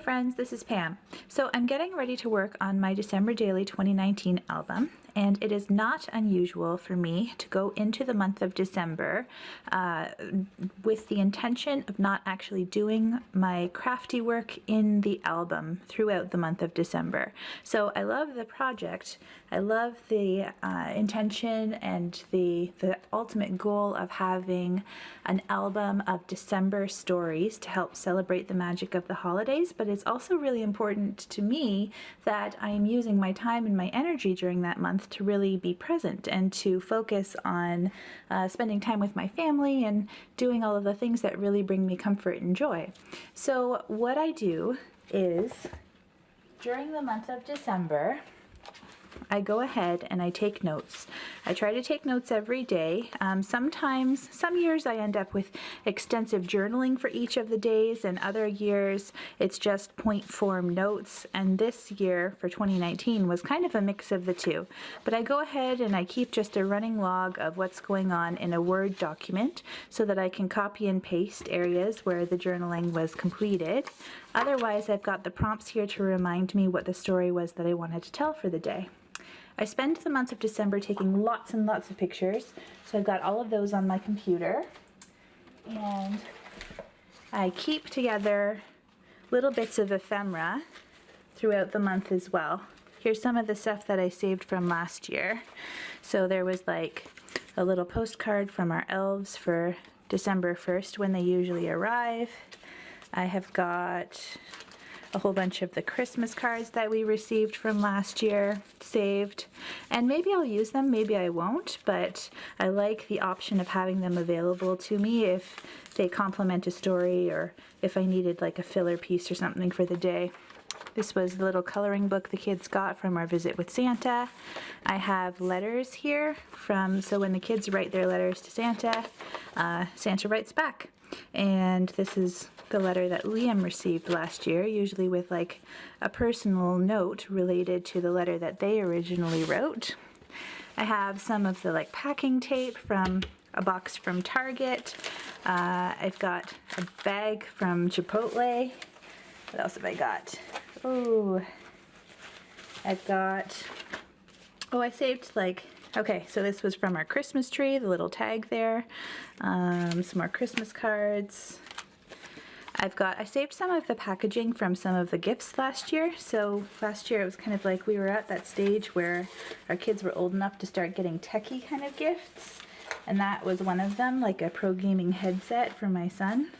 friends, this is Pam. So I'm getting ready to work on my December Daily 2019 album, and it is not unusual for me to go into the month of December with the intention of not actually doing my crafty work in the album throughout the month of December. So I love the project. I love the intention and the ultimate goal of having an album of December stories to help celebrate the magic of the holidays, but it's also really important to me that I am using my time and my energy during that month to really be present and to focus on spending time with my family and doing all of the things that really bring me comfort and joy. So what I do is during the month of December, I go ahead and I take notes. I try to take notes every day. Sometimes, some years I end up with extensive journaling for each of the days, and other years it's just point form notes. And this year for 2019 was kind of a mix of the two. But I go ahead and I keep just a running log of what's going on in a Word document so that I can copy and paste areas where the journaling was completed. Otherwise, I've got the prompts here to remind me what the story was that I wanted to tell for the day. I spend the month of December taking lots and lots of pictures, so I've got all of those on my computer, and I keep together little bits of ephemera throughout the month as well. Here's some of the stuff that I saved from last year. So there was like a little postcard from our elves for December 1st when they usually arrive. I have got a whole bunch of the Christmas cards that we received from last year saved, and maybe I'll use them, maybe I won't, but I like the option of having them available to me if they complement a story or if I needed like a filler piece or something for the day. This was the little coloring book the kids got from our visit with Santa. I have letters here so when the kids write their letters to Santa, Santa writes back. And this is the letter that Liam received last year, usually with like a personal note related to the letter that they originally wrote. I have some of the like packing tape from a box from Target. I've got a bag from Chipotle. What else have I got? Oh, I've got, I saved like, okay, so this was from our Christmas tree, the little tag there. Some more Christmas cards. I saved some of the packaging from some of the gifts last year. So last year it was kind of like we were at that stage where our kids were old enough to start getting techie kind of gifts. And that was one of them, like a pro gaming headset for my son.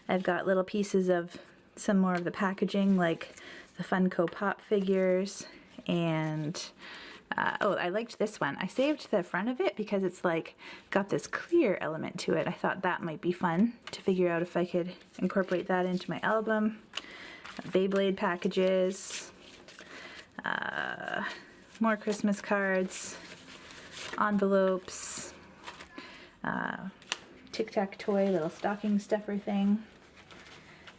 I've got little pieces of some more of the packaging, like the Funko Pop figures, and I liked this one. I saved the front of it because it's like got this clear element to it. I thought that might be fun to figure out if I could incorporate that into my album. Beyblade packages, more Christmas cards, envelopes, Tic Tac toy little stocking stuffer thing.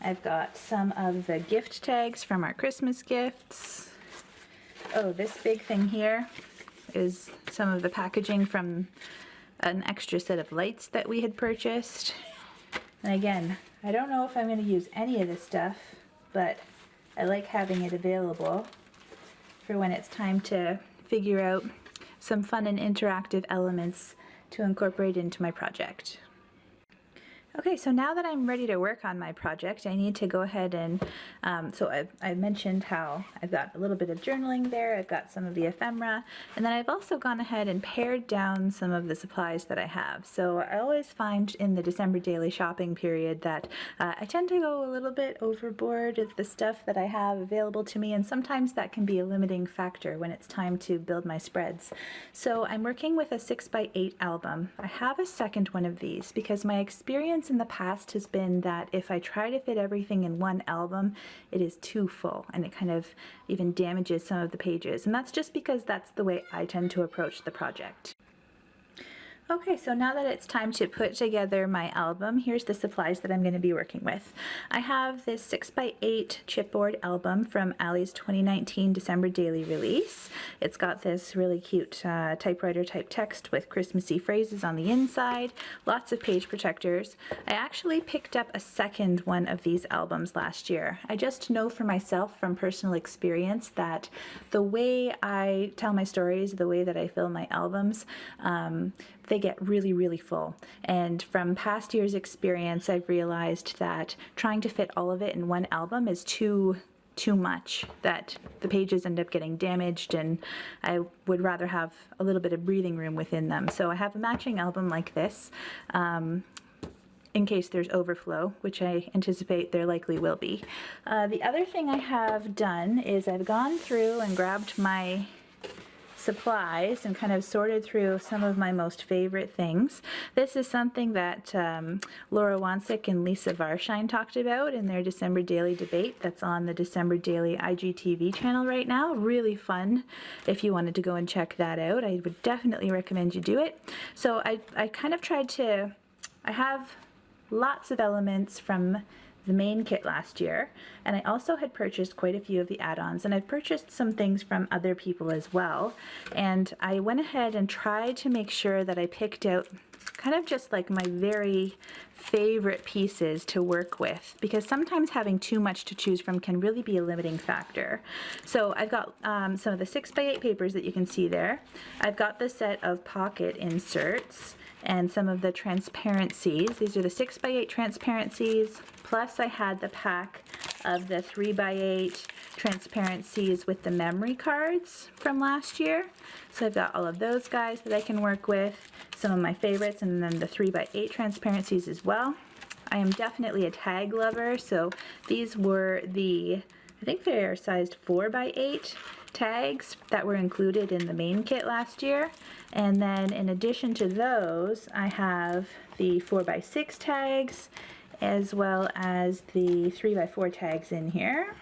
I've got some of the gift tags from our Christmas gifts. Oh, this big thing here is some of the packaging from an extra set of lights that we had purchased. And again, I don't know if I'm going to use any of this stuff, but I like having it available for when it's time to figure out some fun and interactive elements to incorporate into my project. Okay, so now that I'm ready to work on my project, I need to go ahead and, I mentioned how I've got a little bit of journaling there, I've got some of the ephemera, and then I've also gone ahead and pared down some of the supplies that I have. So I always find in the December daily shopping period that I tend to go a little bit overboard with the stuff that I have available to me, and sometimes that can be a limiting factor when it's time to build my spreads. So I'm working with a 6x8 album. I have a second one of these because my experience in the past has been that if I try to fit everything in one album, it is too full and it kind of even damages some of the pages. And that's just because that's the way I tend to approach the project. Okay, so now that it's time to put together my album, here's the supplies that I'm going to be working with. I have this 6x8 chipboard album from Ali's 2019 December daily release. It's got this really cute typewriter type text with Christmassy phrases on the inside, lots of page protectors. I actually picked up a second one of these albums last year. I just know for myself from personal experience that the way I tell my stories, the way that I fill my albums, they get really, really full. And from past years' experience, I've realized that trying to fit all of it in one album is too much, that the pages end up getting damaged, and I would rather have a little bit of breathing room within them. So I have a matching album like this, in case there's overflow, which I anticipate there likely will be. The other thing I have done is I've gone through and grabbed my supplies and kind of sorted through some of my most favorite things. This is something that Laura Wansik and Lisa Varshine talked about in their December Daily debate that's on the December Daily IGTV channel right now. Really fun if you wanted to go and check that out. I would definitely recommend you do it. So I kind of tried to, I have lots of elements from the main kit last year, and I also had purchased quite a few of the add-ons, and I've purchased some things from other people as well, and I went ahead and tried to make sure that I picked out kind of just like my very favorite pieces to work with, because sometimes having too much to choose from can really be a limiting factor. So I've got some of the 6x8 papers that you can see there. I've got the set of pocket inserts and some of the transparencies. These are the 6x8 transparencies, plus I had the pack of the 3x8 transparencies with the memory cards from last year. So I've got all of those guys that I can work with, some of my favorites, and then the 3x8 transparencies as well. I am definitely a tag lover, so these were the, I think they are sized 4x8 tags that were included in the main kit last year. And then in addition to those, I have the 4x6 tags as well as the 3x4 tags in here.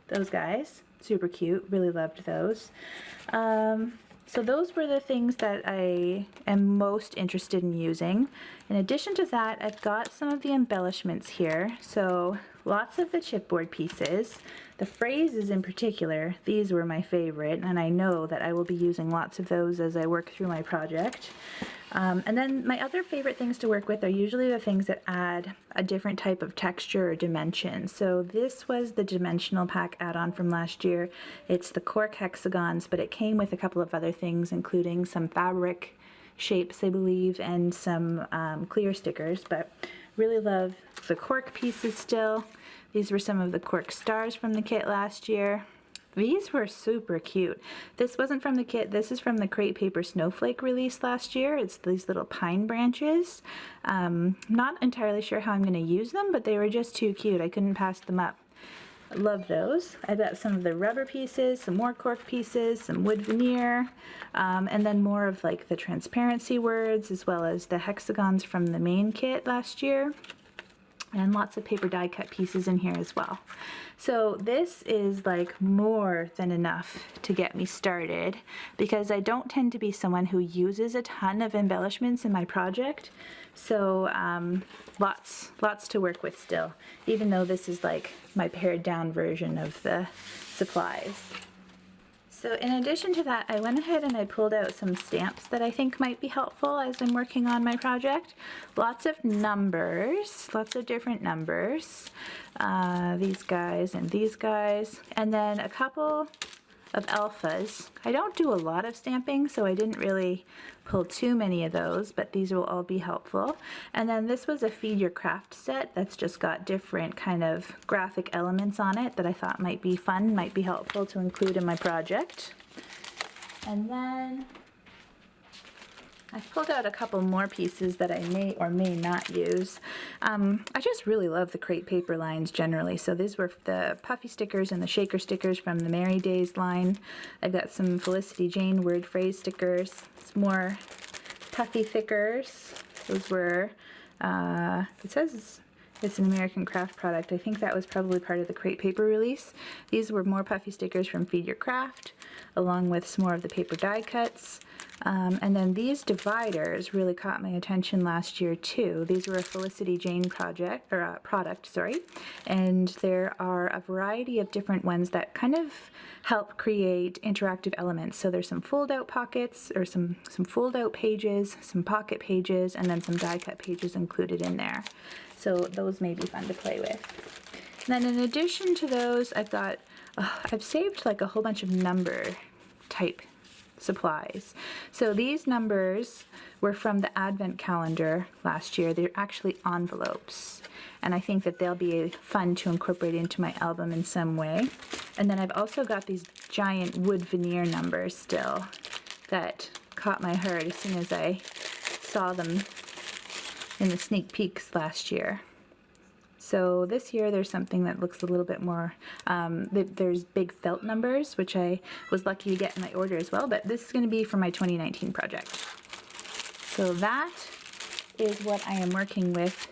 Those guys, super cute, really loved those. So those were the things that I am most interested in using. In addition to that, I've got some of the embellishments here. So lots of the chipboard pieces. The phrases in particular, these were my favorite, and I know that I will be using lots of those as I work through my project. And then my other favorite things to work with are usually the things that add a different type of texture or dimension. So this was the dimensional pack add-on from last year. It's the cork hexagons, but it came with a couple of other things, including some fabric shapes, I believe, and some clear stickers, but really love the cork pieces still. These were some of the cork stars from the kit last year. These were super cute. This wasn't from the kit, this is from the Crate Paper Snowflake release last year. It's these little pine branches. Not entirely sure how I'm going to use them, but they were just too cute. I couldn't pass them up. Love those. I got some of the rubber pieces, some more cork pieces, some wood veneer, and then more of like the transparency words as well as the hexagons from the main kit last year. And lots of paper die cut pieces in here as well. So this is like more than enough to get me started, because I don't tend to be someone who uses a ton of embellishments in my project. So lots to work with still, even though this is like my pared down version of the supplies. So in addition to that, I went ahead and I pulled out some stamps that I think might be helpful as I'm working on my project. Lots of numbers, lots of different numbers, these guys and these guys, and then a couple of alphas. I don't do a lot of stamping, so I didn't really pull too many of those, but these will all be helpful. And then this was a Feed Your Craft set that's just got different kind of graphic elements on it that I thought might be fun, might be helpful to include in my project. And then I've pulled out a couple more pieces that I may or may not use. I just really love the Crate Paper lines generally. So these were the puffy stickers and the shaker stickers from the Merry Days line. I've got some Felicity Jane word phrase stickers, some more puffy thickers. Those were, it says it's an American Craft product. I think that was probably part of the Crate Paper release. These were more puffy stickers from Feed Your Craft, along with some more of the paper die cuts. And then these dividers really caught my attention last year too. These were a Felicity Jane product, sorry. And there are a variety of different ones that kind of help create interactive elements. So there's some fold-out pockets, or some fold-out pages, some pocket pages, and then some die-cut pages included in there. So those may be fun to play with. And then in addition to those, I've saved like a whole bunch of number type supplies. So these numbers were from the Advent calendar last year. They're actually envelopes, and I think that they'll be fun to incorporate into my album in some way. And then I've also got these giant wood veneer numbers still that caught my heart as soon as I saw them in the sneak peeks last year. So this year there's something that looks a little bit more, there's big felt numbers, which I was lucky to get in my order as well, but this is going to be for my 2019 project. So that is what I am working with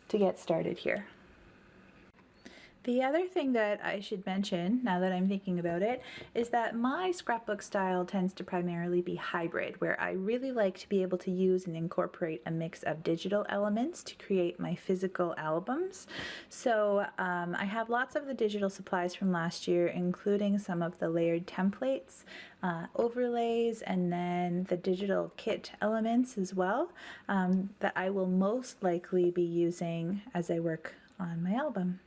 to get started here. The other thing that I should mention, now that I'm thinking about it, is that my scrapbook style tends to primarily be hybrid, where I really like to be able to use and incorporate a mix of digital elements to create my physical albums. So I have lots of the digital supplies from last year, including some of the layered templates, overlays, and then the digital kit elements as well, that I will most likely be using as I work on my album.